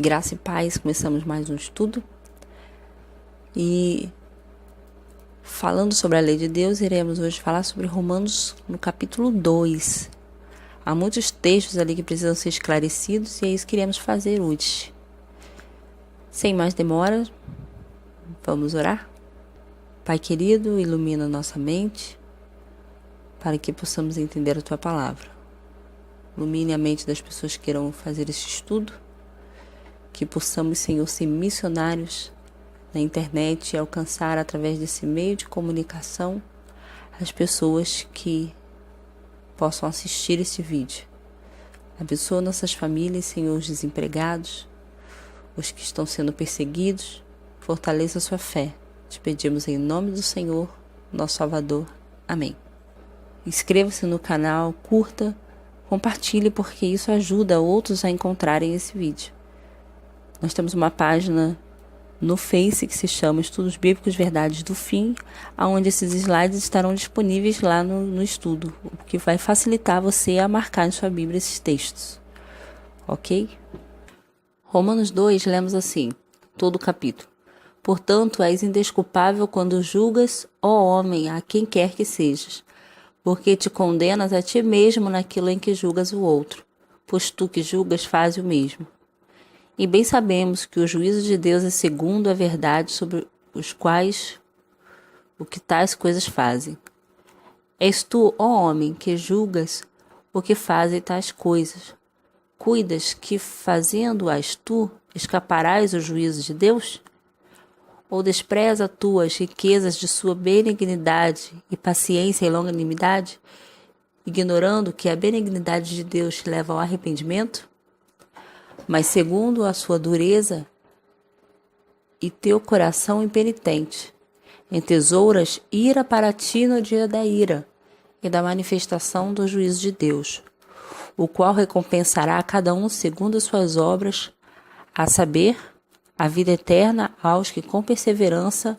Graça e paz, começamos mais um estudo. E falando sobre a lei de Deus, iremos hoje falar sobre Romanos no capítulo 2. Há muitos textos ali que precisam ser esclarecidos e é isso que iremos fazer hoje. Sem mais demora, vamos orar? Pai querido, ilumina nossa mente para que possamos entender a Tua palavra. Ilumine a mente das pessoas que irão fazer este estudo, que possamos, Senhor, ser missionários na internet e alcançar através desse meio de comunicação as pessoas que possam assistir esse vídeo. Abençoa nossas famílias, Senhor, os desempregados, os que estão sendo perseguidos, fortaleça a sua fé. Te pedimos em nome do Senhor, nosso Salvador. Amém. Inscreva-se no canal, curta, compartilhe, porque isso ajuda outros a encontrarem esse vídeo. Nós temos uma página no Face que se chama Estudos Bíblicos Verdades do Fim, onde esses slides estarão disponíveis lá no estudo, o que vai facilitar você a marcar em sua Bíblia esses textos. Ok? Romanos 2, lemos assim, todo o capítulo. Portanto, és indesculpável quando julgas, ó homem, a quem quer que sejas, porque te condenas a ti mesmo naquilo em que julgas o outro, pois tu que julgas faz o mesmo. E bem sabemos que o juízo de Deus é segundo a verdade sobre os quais o que tais coisas fazem. És tu, ó homem, que julgas o que fazem tais coisas. Cuidas que, fazendo-as tu, escaparás ao juízo de Deus? Ou despreza tu as riquezas de sua benignidade e paciência e longanimidade, ignorando que a benignidade de Deus te leva ao arrependimento? Mas segundo a sua dureza e teu coração impenitente, entesouras ira para ti no dia da ira e da manifestação do juízo de Deus, o qual recompensará a cada um segundo as suas obras, a saber, a vida eterna aos que com perseverança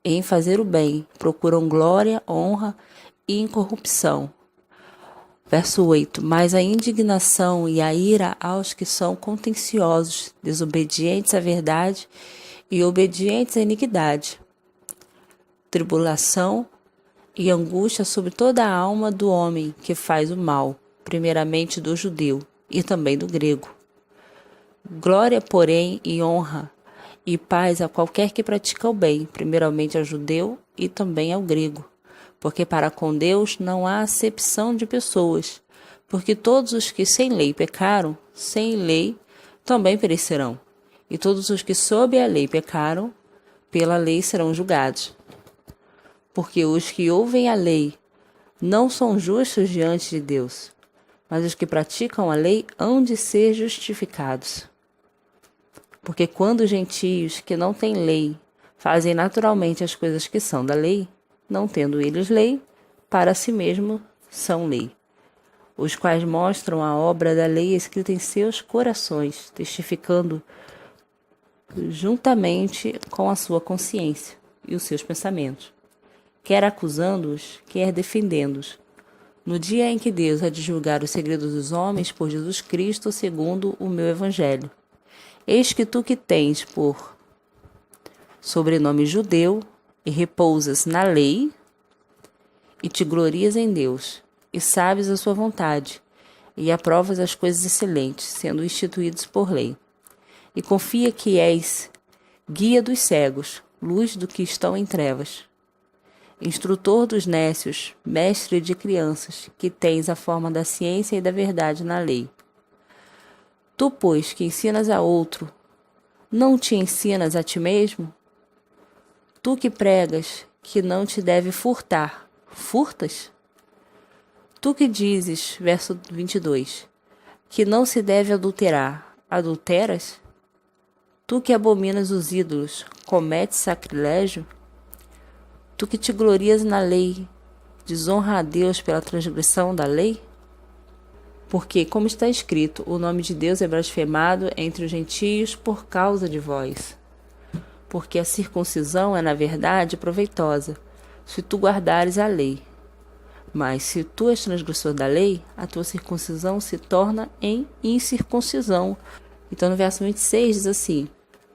em fazer o bem procuram glória, honra e incorrupção. Verso 8. Mas a indignação e a ira aos que são contenciosos, desobedientes à verdade e obedientes à iniquidade. Tribulação e angústia sobre toda a alma do homem que faz o mal, primeiramente do judeu e também do grego. Glória, porém, e honra e paz a qualquer que pratica o bem, primeiramente ao judeu e também ao grego. Porque para com Deus não há acepção de pessoas, porque todos os que sem lei pecaram, sem lei também perecerão, e todos os que sob a lei pecaram, pela lei serão julgados. Porque os que ouvem a lei não são justos diante de Deus, mas os que praticam a lei hão de ser justificados. Porque quando os gentios que não têm lei fazem naturalmente as coisas que são da lei, não tendo eles lei, para si mesmo são lei, os quais mostram a obra da lei escrita em seus corações, testificando juntamente com a sua consciência e os seus pensamentos, quer acusando-os, quer defendendo-os, no dia em que Deus há de julgar os segredos dos homens por Jesus Cristo, segundo o meu evangelho. Eis que tu que tens por sobrenome judeu, e repousas na lei, e te glorias em Deus, e sabes a sua vontade, e aprovas as coisas excelentes, sendo instituídos por lei. E confia que és guia dos cegos, luz do que estão em trevas, instrutor dos nécios, mestre de crianças, que tens a forma da ciência e da verdade na lei. Tu, pois, que ensinas a outro, não te ensinas a ti mesmo? Tu que pregas que não te deve furtar, furtas? Tu que dizes, verso 22, que não se deve adulterar, adulteras? Tu que abominas os ídolos, cometes sacrilégio? Tu que te glorias na lei, desonra a Deus pela transgressão da lei? Porque, como está escrito, o nome de Deus é blasfemado entre os gentios por causa de vós. Porque a circuncisão é, na verdade, proveitosa, se tu guardares a lei. Mas se tu és transgressor da lei, a tua circuncisão se torna em incircuncisão, Então, no verso 26 diz assim: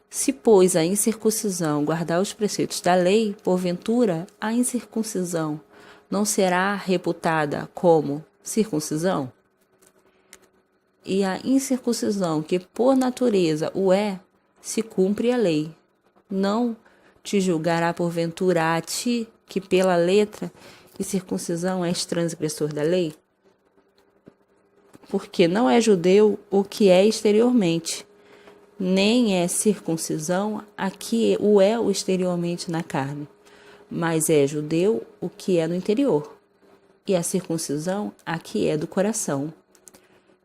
se, pois, a incircuncisão guardar os preceitos da lei, porventura a incircuncisão não será reputada como circuncisão? E a incircuncisão, que por natureza o é, se cumpre a lei. Não te julgará porventura a ti, que pela letra e circuncisão és transgressor da lei? Porque não é judeu o que é exteriormente, nem é circuncisão a que o é o exteriormente na carne, mas é judeu o que é no interior, e a circuncisão a que é do coração,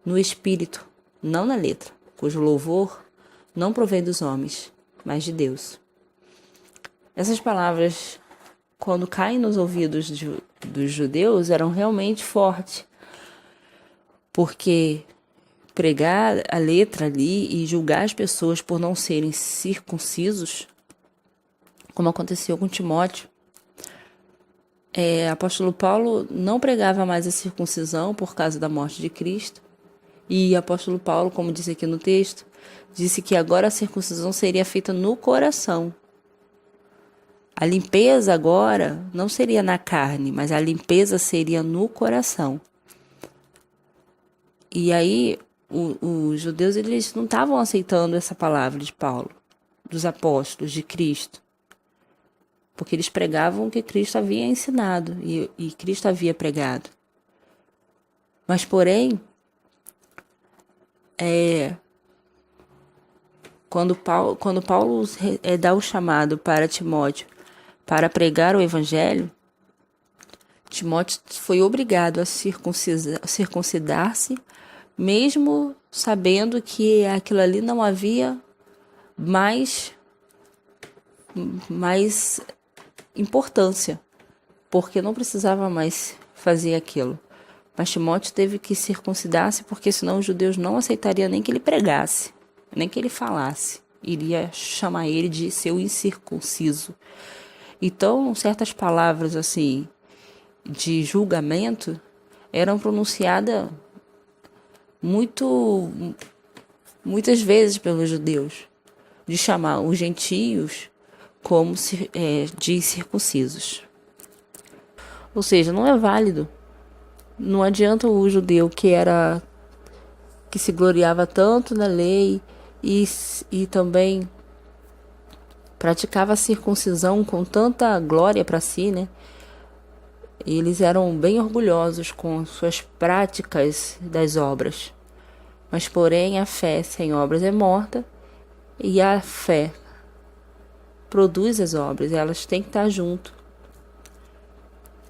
no espírito, não na letra, cujo louvor não provém dos homens, mas de Deus. Essas palavras, quando caem nos ouvidos dos judeus, eram realmente fortes, porque pregar a letra ali e julgar as pessoas por não serem circuncisos, como aconteceu com Timóteo. Apóstolo Paulo não pregava mais a circuncisão por causa da morte de Cristo. E apóstolo Paulo, como diz aqui no texto, disse que agora a circuncisão seria feita no coração. A limpeza agora não seria na carne, mas a limpeza seria no coração. E aí os judeus eles não estavam aceitando essa palavra de Paulo, dos apóstolos, de Cristo. Porque eles pregavam o que Cristo havia ensinado e Cristo havia pregado. Mas, porém, quando Paulo dá o chamado para Timóteo para pregar o evangelho, Timóteo foi obrigado a circuncidar-se, mesmo sabendo que aquilo ali não havia mais importância, porque não precisava mais fazer aquilo. Mas Timóteo teve que circuncidar-se, porque senão os judeus não aceitariam nem que ele pregasse, nem que ele falasse. Iria chamar ele de seu incircunciso. Então, certas palavras assim de julgamento eram pronunciadas muitas vezes pelos judeus, de chamar os gentios como de incircuncisos. Ou seja, não é válido. Não adianta o judeu que se gloriava tanto na lei e também praticava a circuncisão com tanta glória para si, né? Eles eram bem orgulhosos com suas práticas das obras. Mas, porém, a fé sem obras é morta, e a fé produz as obras, elas têm que estar junto.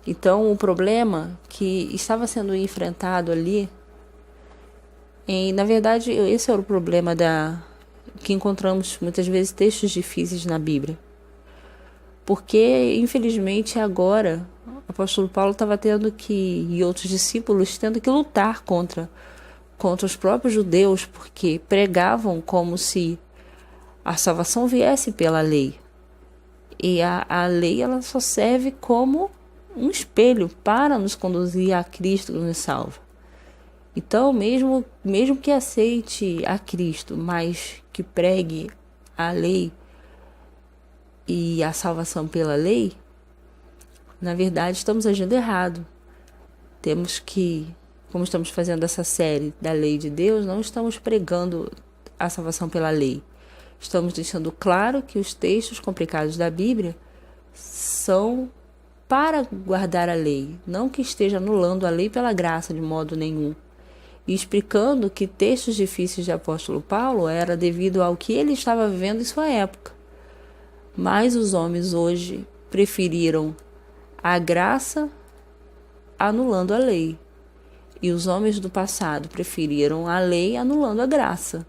Então, o problema que estava sendo enfrentado ali, na verdade, esse era o problema que encontramos muitas vezes textos difíceis na Bíblia. Porque, infelizmente, agora, o apóstolo Paulo estava e outros discípulos tendo que lutar contra os próprios judeus, porque pregavam como se a salvação viesse pela lei. E a lei ela só serve como um espelho para nos conduzir a Cristo que nos salva. Então, mesmo que aceite a Cristo, mas que pregue a lei e a salvação pela lei, na verdade estamos agindo errado. Temos que, como estamos fazendo essa série da lei de Deus, não estamos pregando a salvação pela lei. Estamos deixando claro que os textos complicados da Bíblia são para guardar a lei, não que esteja anulando a lei pela graça de modo nenhum. E explicando que textos difíceis de apóstolo Paulo era devido ao que ele estava vivendo em sua época. Mas os homens hoje preferiram a graça anulando a lei. E os homens do passado preferiram a lei anulando a graça.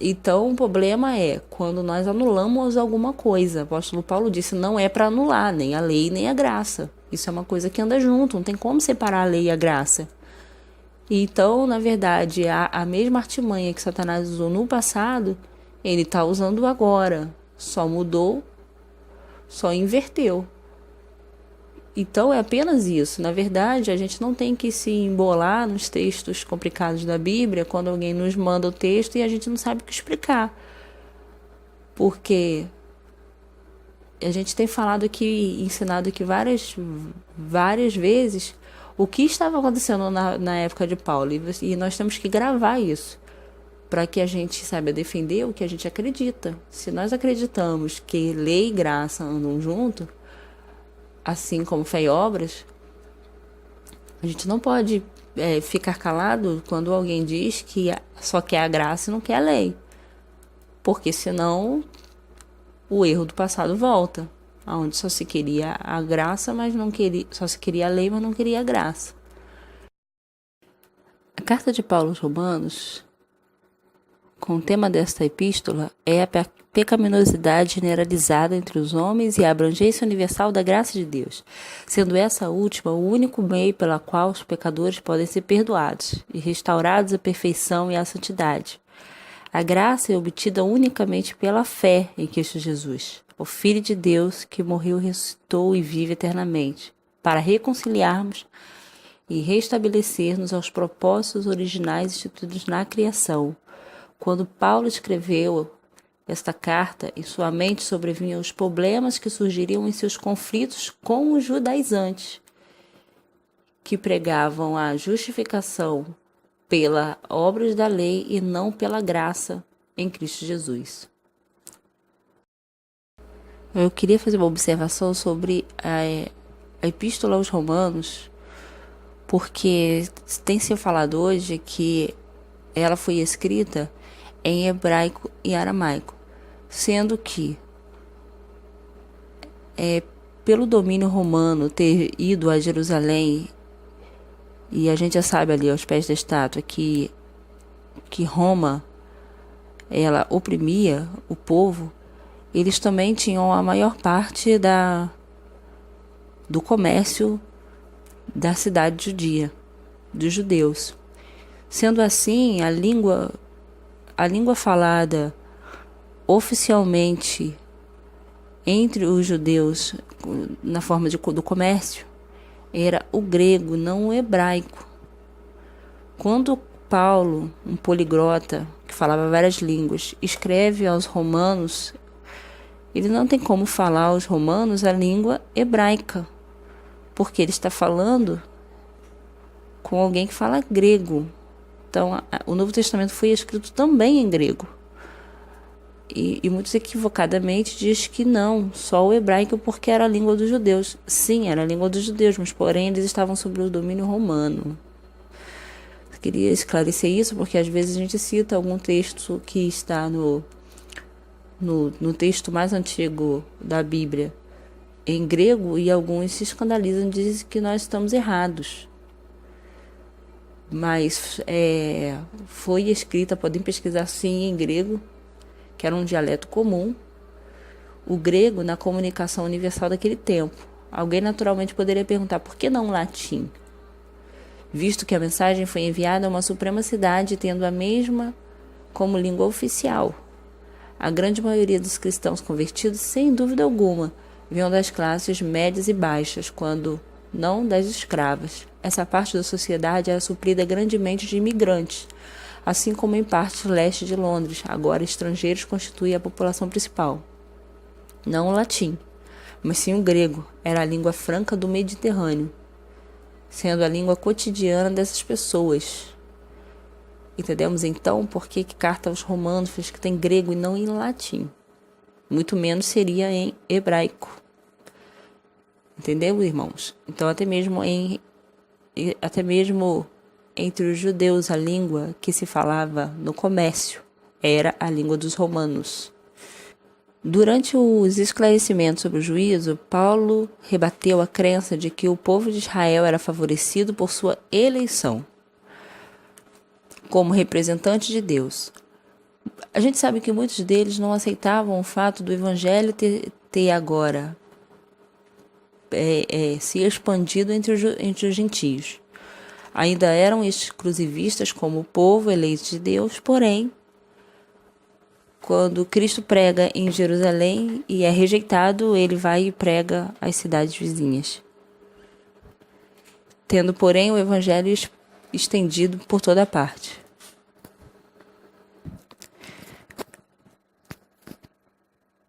Então, o problema é quando nós anulamos alguma coisa. O apóstolo Paulo disse, não é para anular nem a lei nem a graça. Isso é uma coisa que anda junto, não tem como separar a lei e a graça. Então, na verdade, a mesma artimanha que Satanás usou no passado, ele está usando agora. Só mudou, só inverteu. Então é apenas isso. Na verdade, a gente não tem que se embolar nos textos complicados da Bíblia quando alguém nos manda o texto e a gente não sabe o que explicar. Porque a gente tem falado aqui, ensinado aqui várias vezes o que estava acontecendo na época de Paulo. E nós temos que gravar isso para que a gente saiba defender o que a gente acredita. Se nós acreditamos que lei e graça andam junto, assim como fé e obras, a gente não pode ficar calado quando alguém diz que só quer a graça e não quer a lei. Porque senão o erro do passado volta, onde só se queria a graça, mas não queria, só se queria a lei, mas não queria a graça. A carta de Paulo aos Romanos, com o tema desta epístola, é a pecaminosidade generalizada entre os homens e a abrangência universal da graça de Deus, sendo essa última o único meio pela qual os pecadores podem ser perdoados e restaurados à perfeição e à santidade. A graça é obtida unicamente pela fé em Cristo Jesus, o Filho de Deus que morreu, ressuscitou e vive eternamente, para reconciliarmos e restabelecer-nos aos propósitos originais instituídos na criação. Quando Paulo escreveu esta carta, em sua mente sobrevinham os problemas que surgiriam em seus conflitos com os judaizantes, que pregavam a justificação pela obras da lei e não pela graça em Cristo Jesus. Eu queria fazer uma observação sobre a Epístola aos Romanos, porque tem sido falado hoje que ela foi escrita em hebraico e aramaico, sendo que pelo domínio romano ter ido a Jerusalém, e a gente já sabe ali aos pés da estátua que Roma ela oprimia o povo, eles também tinham a maior parte do comércio da cidade judia, dos judeus. Sendo assim, a língua falada oficialmente entre os judeus na forma do comércio era o grego, não o hebraico. Quando Paulo, um poliglota que falava várias línguas, escreve aos romanos, ele não tem como falar aos romanos a língua hebraica, porque ele está falando com alguém que fala grego. Então, o Novo Testamento foi escrito também em grego. E muitos equivocadamente diz que não, só o hebraico porque era a língua dos judeus. Sim, era a língua dos judeus, mas porém eles estavam sob o domínio romano. Eu queria esclarecer isso porque às vezes a gente cita algum texto que está no texto mais antigo da Bíblia em grego e alguns se escandalizam e dizem que nós estamos errados. Mas foi escrita, podem pesquisar sim, em grego, que era um dialeto comum, o grego na comunicação universal daquele tempo. Alguém naturalmente poderia perguntar, por que não latim? Visto que a mensagem foi enviada a uma suprema cidade tendo a mesma como língua oficial. A grande maioria dos cristãos convertidos, sem dúvida alguma, vinham das classes médias e baixas, quando não das escravas. Essa parte da sociedade era suprida grandemente de imigrantes, assim como em parte leste de Londres, agora estrangeiros constituem a população principal. Não o latim, mas sim o grego, era a língua franca do Mediterrâneo, sendo a língua cotidiana dessas pessoas. Entendemos então por que carta aos Romanos foi escrita em grego e não em latim. Muito menos seria em hebraico. Entendeu, irmãos? Então até mesmo entre os judeus, a língua que se falava no comércio era a língua dos romanos. Durante os esclarecimentos sobre o juízo, Paulo rebateu a crença de que o povo de Israel era favorecido por sua eleição como representante de Deus. A gente sabe que muitos deles não aceitavam o fato do evangelho ter agora se expandido entre os gentios. Ainda eram exclusivistas como o povo eleito de Deus, porém, quando Cristo prega em Jerusalém e é rejeitado, ele vai e prega às cidades vizinhas. tendo, porém, o evangelho estendido por toda parte.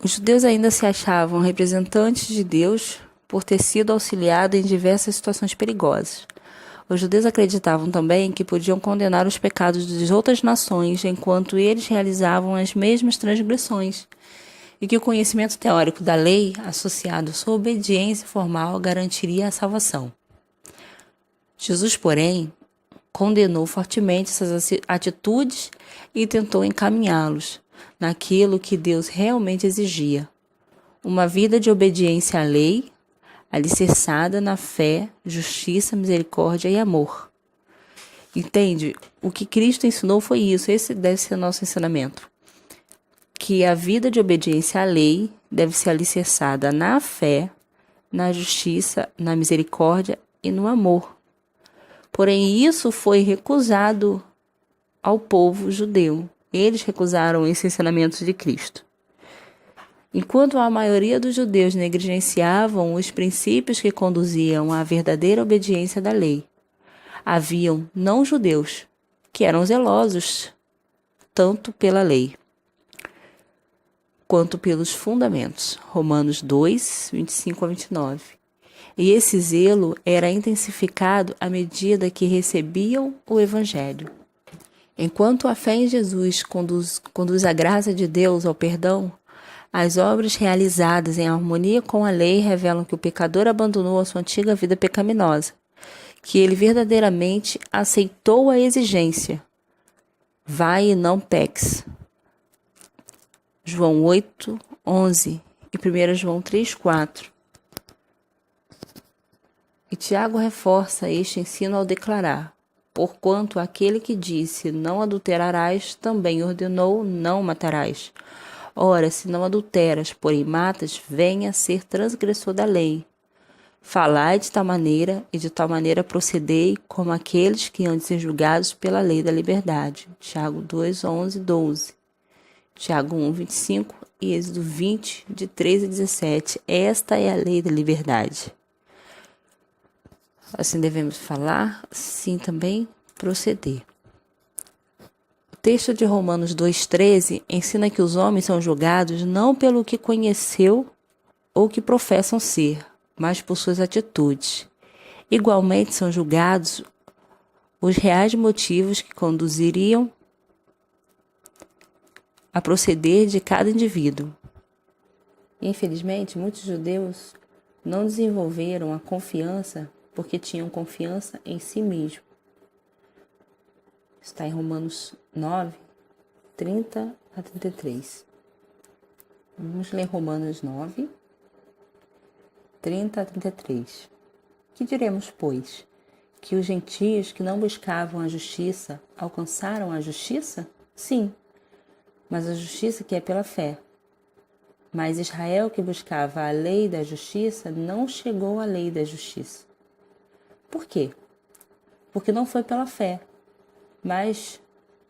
Os judeus ainda se achavam representantes de Deus por ter sido auxiliado em diversas situações perigosas. Os judeus acreditavam também que podiam condenar os pecados das outras nações enquanto eles realizavam as mesmas transgressões, e que o conhecimento teórico da lei, associado à sua obediência formal, garantiria a salvação. Jesus, porém, condenou fortemente essas atitudes e tentou encaminhá-los naquilo que Deus realmente exigia: uma vida de obediência à lei, alicerçada na fé, justiça, misericórdia e amor. Entende? O que Cristo ensinou foi isso. Esse deve ser o nosso ensinamento. Que a vida de obediência à lei deve ser alicerçada na fé, na justiça, na misericórdia e no amor. Porém, isso foi recusado ao povo judeu. Eles recusaram esses ensinamentos de Cristo. Enquanto a maioria dos judeus negligenciavam os princípios que conduziam à verdadeira obediência da lei, haviam não-judeus que eram zelosos tanto pela lei quanto pelos fundamentos. Romanos 2, 25 a 29. E esse zelo era intensificado à medida que recebiam o Evangelho. Enquanto a fé em Jesus conduz a graça de Deus ao perdão, as obras realizadas em harmonia com a lei revelam que o pecador abandonou a sua antiga vida pecaminosa, que ele verdadeiramente aceitou a exigência: vai e não peques. João 8, 11 e 1 João 3, 4. E Tiago reforça este ensino ao declarar: porquanto aquele que disse não adulterarás, também ordenou não matarás. Ora, se não adulteras, porém matas, venha a ser transgressor da lei. Falai de tal maneira, e de tal maneira procedei, como aqueles que hão de ser julgados pela lei da liberdade. Tiago 2, 11, 12. Tiago 1, 25 e Êxodo 20, de 13 a 17. Esta é a lei da liberdade. Assim devemos falar, sim também proceder. O texto de Romanos 2,13 ensina que os homens são julgados não pelo que conheceu ou que professam ser, mas por suas atitudes. Igualmente são julgados os reais motivos que conduziriam a proceder de cada indivíduo. Infelizmente, muitos judeus não desenvolveram a confiança porque tinham confiança em si mesmo. Está em Romanos 9, 30 a 33. Vamos ler Romanos 9, 30 a 33. Que diremos, pois? Que os gentios que não buscavam a justiça alcançaram a justiça? Sim, mas a justiça que é pela fé. Mas Israel, que buscava a lei da justiça, não chegou à lei da justiça. Por quê? Porque não foi pela fé, mas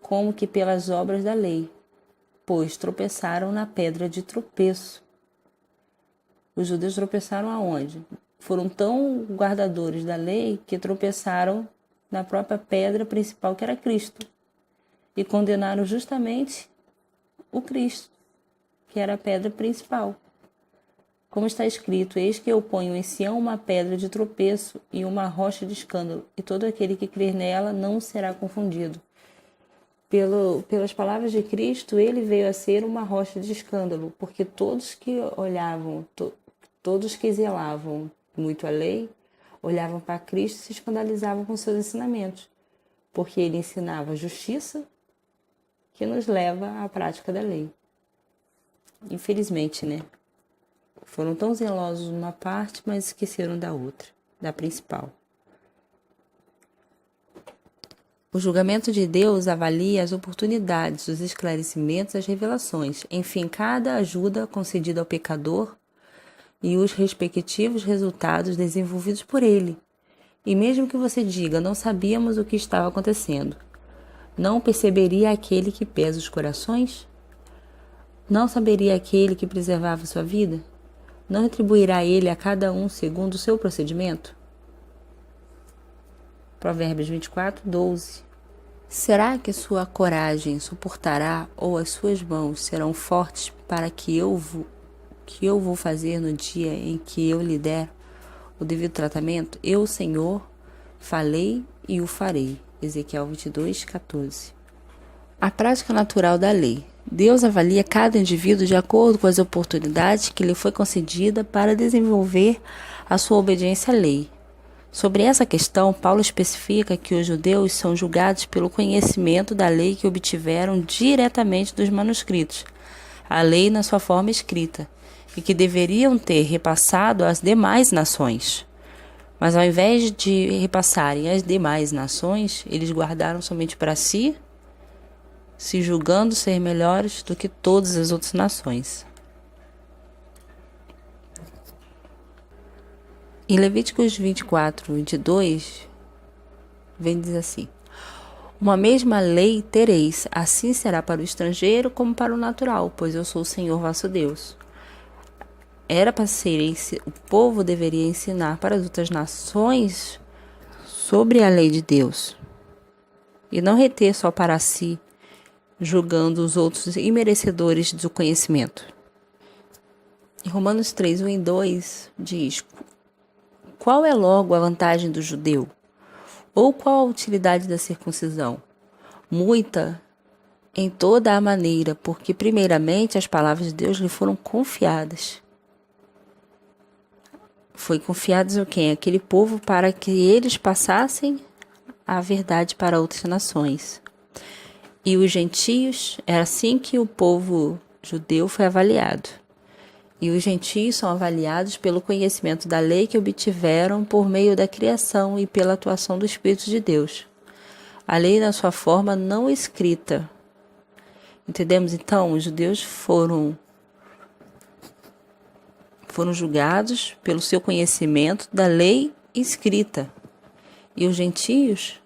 como que pelas obras da lei, pois tropeçaram na pedra de tropeço. Os judeus tropeçaram aonde? Foram tão guardadores da lei que tropeçaram na própria pedra principal, que era Cristo, e condenaram justamente o Cristo, que era a pedra principal. Como está escrito: eis que eu ponho em Sião uma pedra de tropeço e uma rocha de escândalo, e todo aquele que crer nela não será confundido. Pelas palavras de Cristo, ele veio a ser uma rocha de escândalo, porque todos que olhavam, todos que zelavam muito a lei, olhavam para Cristo e se escandalizavam com seus ensinamentos, porque ele ensinava a justiça que nos leva à prática da lei. Infelizmente, né? Foram tão zelosos numa parte, mas esqueceram da outra, da principal. O julgamento de Deus avalia as oportunidades, os esclarecimentos, as revelações, enfim, cada ajuda concedida ao pecador e os respectivos resultados desenvolvidos por ele. E mesmo que você diga: não sabíamos o que estava acontecendo, não perceberia aquele que pesa os corações? Não saberia aquele que preservava sua vida? Não retribuirá ele a cada um segundo o seu procedimento? Provérbios 24:12. Será que sua coragem suportará, ou as suas mãos serão fortes para que eu vou fazer no dia em que eu lhe der o devido tratamento? Eu, Senhor, falei e o farei. Ezequiel 22:14. A prática natural da lei. Deus avalia cada indivíduo de acordo com as oportunidades que lhe foi concedida para desenvolver a sua obediência à lei. Sobre essa questão, Paulo especifica que os judeus são julgados pelo conhecimento da lei que obtiveram diretamente dos manuscritos, a lei na sua forma escrita, e que deveriam ter repassado às demais nações. Mas ao invés de repassarem às demais nações, eles guardaram somente para si, se julgando ser melhores do que todas as outras nações. Em Levíticos 24:22, vem dizer assim: uma mesma lei tereis, assim será para o estrangeiro como para o natural, pois eu sou o Senhor vosso Deus. Era para ser, o povo deveria ensinar para as outras nações sobre a lei de Deus, e não reter só para si, julgando os outros imerecedores do conhecimento. Em Romanos 3:1-2 diz: qual é logo a vantagem do judeu? Ou qual a utilidade da circuncisão? Muita em toda a maneira, porque primeiramente as palavras de Deus lhe foram confiadas. Foi confiadas a quem? Aquele povo, para que eles passassem a verdade para outras nações. E os gentios, é assim que o povo judeu foi avaliado. E os gentios são avaliados pelo conhecimento da lei que obtiveram por meio da criação e pela atuação do Espírito de Deus. A lei na sua forma não escrita. Entendemos? Então, os judeus foram julgados pelo seu conhecimento da lei escrita. E os gentios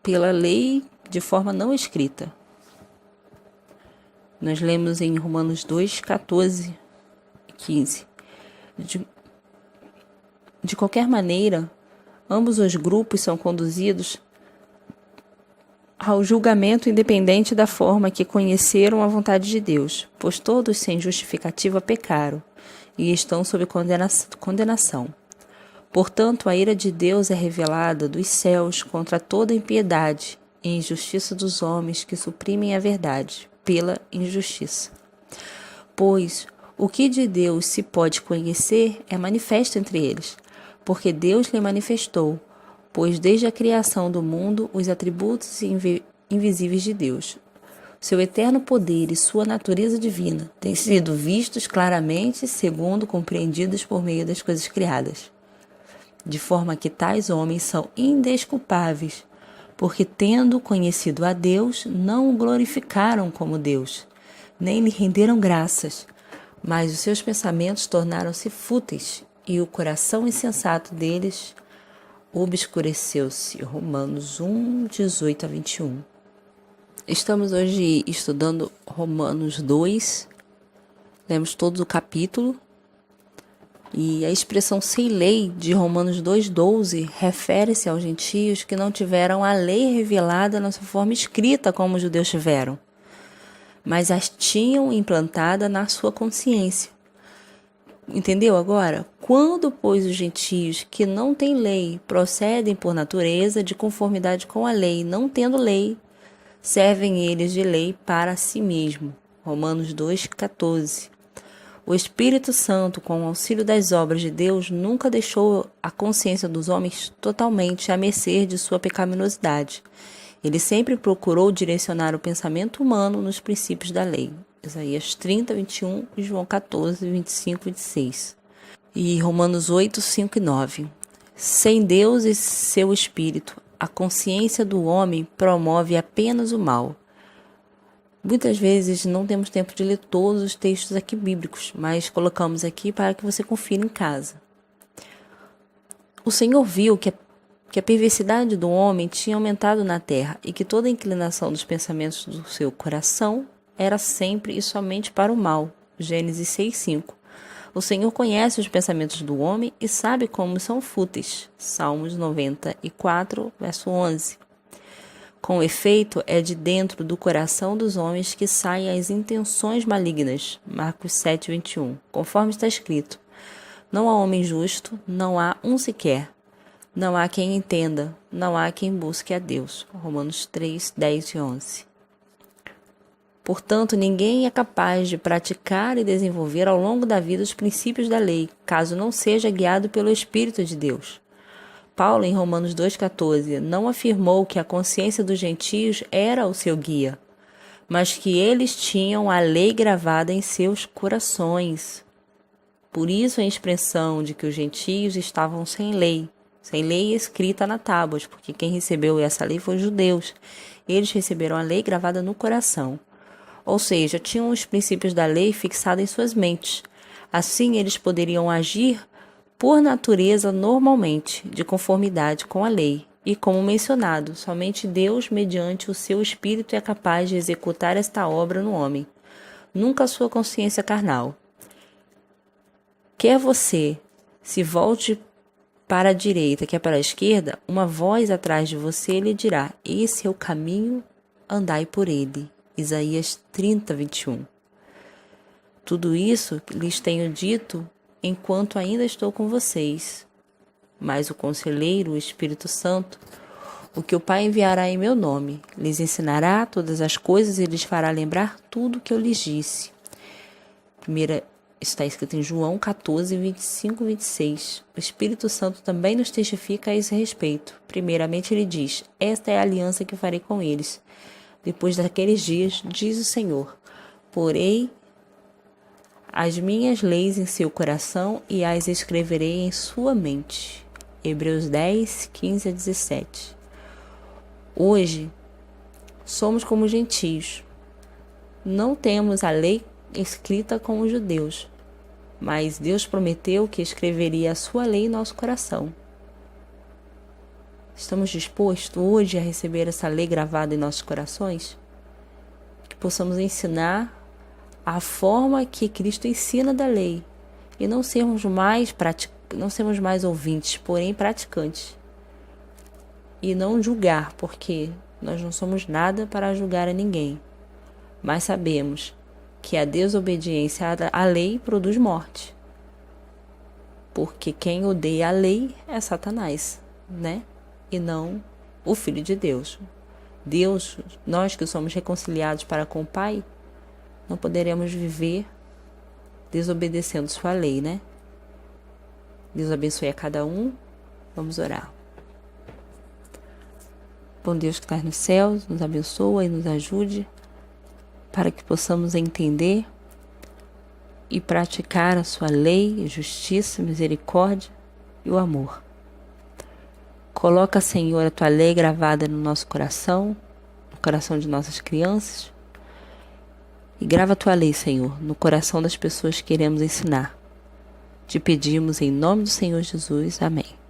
pela lei de forma não escrita. Nós lemos em Romanos 2:14-15. De qualquer maneira, ambos os grupos são conduzidos ao julgamento independente da forma que conheceram a vontade de Deus, pois todos sem justificativa pecaram e estão sob condenação. Portanto, a ira de Deus é revelada dos céus contra toda impiedade e injustiça dos homens que suprimem a verdade pela injustiça. Pois o que de Deus se pode conhecer é manifesto entre eles, porque Deus lhe manifestou, pois desde a criação do mundo os atributos invisíveis de Deus, seu eterno poder e sua natureza divina têm sido vistos claramente, segundo compreendidos por meio das coisas criadas, de forma que tais homens são indesculpáveis, porque tendo conhecido a Deus, não o glorificaram como Deus, nem lhe renderam graças, mas os seus pensamentos tornaram-se fúteis, e o coração insensato deles obscureceu-se. Romanos 1:18-21. Estamos hoje estudando Romanos 2, lemos todo o capítulo, e a expressão sem lei de Romanos 2:12 refere-se aos gentios que não tiveram a lei revelada na sua forma escrita como os judeus tiveram, mas as tinham implantada na sua consciência. Entendeu agora? Quando, pois, os gentios que não têm lei procedem por natureza de conformidade com a lei, não tendo lei, servem eles de lei para si mesmo. Romanos 2:14. O Espírito Santo, com o auxílio das obras de Deus, nunca deixou a consciência dos homens totalmente à mercê de sua pecaminosidade. Ele sempre procurou direcionar o pensamento humano nos princípios da lei. Isaías 30:21 e João 14:25-26. E Romanos 8:5-9. Sem Deus e seu Espírito, a consciência do homem promove apenas o mal. Muitas vezes não temos tempo de ler todos os textos aqui bíblicos, mas colocamos aqui para que você confira em casa. O Senhor viu que a perversidade do homem tinha aumentado na terra e que toda a inclinação dos pensamentos do seu coração era sempre e somente para o mal. Gênesis 6:5. O Senhor conhece os pensamentos do homem e sabe como são fúteis. Salmos 94, verso 11. Com efeito, é de dentro do coração dos homens que saem as intenções malignas. Marcos 7, 21. Conforme está escrito: não há homem justo, não há um sequer. Não há quem entenda, não há quem busque a Deus. Romanos 3, 10 e 11. Portanto, ninguém é capaz de praticar e desenvolver ao longo da vida os princípios da lei, caso não seja guiado pelo Espírito de Deus. Paulo, em Romanos 2,14, não afirmou que a consciência dos gentios era o seu guia, mas que eles tinham a lei gravada em seus corações. Por isso a expressão de que os gentios estavam sem lei escrita na tábuas, porque quem recebeu essa lei foi os judeus. Eles receberam a lei gravada no coração. Ou seja, tinham os princípios da lei fixados em suas mentes. Assim, eles poderiam agir por natureza normalmente, de conformidade com a lei. E como mencionado, somente Deus, mediante o seu Espírito, é capaz de executar esta obra no homem, nunca a sua consciência carnal. Quer você se volte para a direita, quer para a esquerda, uma voz atrás de você lhe dirá: esse é o caminho, andai por ele. Isaías 30, 21. Tudo isso lhes tenho dito enquanto ainda estou com vocês. Mas o Conselheiro, o Espírito Santo, o que o Pai enviará em meu nome, lhes ensinará todas as coisas e lhes fará lembrar tudo o que eu lhes disse. Está escrito em João 14, 25 e 26. O Espírito Santo também nos testifica a esse respeito. Primeiramente ele diz: esta é a aliança que farei com eles. Depois daqueles dias, diz o Senhor, porei as minhas leis em seu coração e as escreverei em sua mente. Hebreus 10, 15 a 17. Hoje, somos como gentios. Não temos a lei escrita como os judeus, mas Deus prometeu que escreveria a sua lei em nosso coração. Estamos dispostos hoje a receber essa lei gravada em nossos corações? Que possamos ensinar a forma que Cristo ensina da lei e não sermos mais ouvintes, porém praticantes. E não julgar, porque nós não somos nada para julgar a ninguém. Mas sabemos que a desobediência à lei produz morte. Porque quem odeia a lei é Satanás, né? E não o Filho de Deus. Deus, nós que somos reconciliados para com o Pai, não poderemos viver desobedecendo sua lei, né? Deus abençoe a cada um. Vamos orar. Bom Deus que está nos céus, nos abençoa e nos ajude para que possamos entender e praticar a sua lei, justiça, misericórdia e o amor. Coloca, Senhor, a tua lei gravada no nosso coração, no coração de nossas crianças. E grava a tua lei, Senhor, no coração das pessoas que queremos ensinar. Te pedimos em nome do Senhor Jesus. Amém.